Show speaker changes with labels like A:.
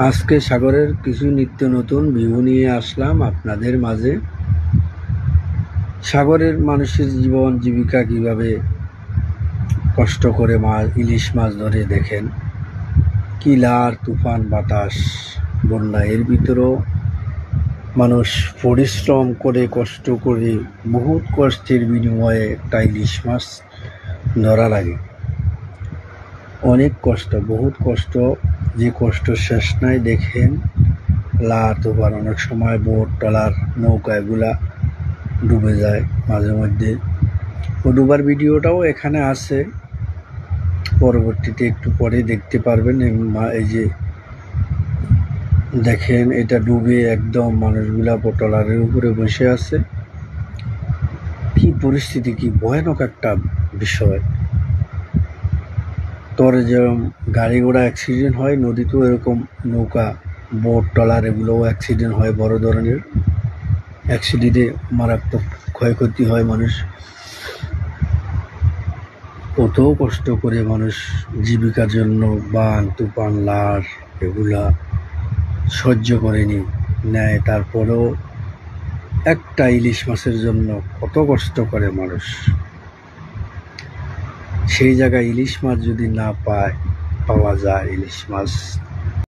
A: আজকে সাগরের কিছু নিত্য নতুন ভিউ নিয়ে আসলাম আপনাদের মাঝে। সাগরের মানুষের জীবন জীবিকা কিভাবে কষ্ট করে ইলিশ মাছ ধরে দেখেন। কি লার তুফান বাতাস বন্যা, এর ভিতরেও মানুষ পরিশ্রম করে কষ্ট করে বহুত কষ্টের বিনিময়ে একটা ইলিশ মাছ ধরা লাগে। অনেক কষ্ট, বহুত কষ্ট, যে কষ্ট শেষ নাই। দেখেন লার তুফান, অনেক সময় বোট ট্রলার নৌকা এগুলা ডুবে যায় মাঝে মধ্যে। ও ডুবার ভিডিওটাও এখানে আছে, পরবর্তীতে একটু পরে দেখতে পারবেন। এই যে দেখেন, এটা ডুবে একদম মানুষগুলা ট্রলারের উপরে বসে আছে। কি পরিস্থিতি, কি ভয়ানক একটা বিষয়। তোরে যেরকম গাড়ি ঘোড়া অ্যাক্সিডেন্ট হয়, নদীতেও এরকম নৌকা বোট ট্রলার এগুলোও অ্যাক্সিডেন্ট হয়, বড় ধরনের অ্যাক্সিডেন্টে মারাত্মক ক্ষয়ক্ষতি হয় মানুষ। কত কষ্ট করে মানুষ জীবিকার জন্য বান তুফান লার এগুলা সহ্য করে নেয়, তারপরেও একটা ইলিশ মাছের জন্য কত কষ্ট করে মানুষ। সেই জায়গায় ইলিশ মাছ যদি না পাওয়া যায়, ইলিশ মাছ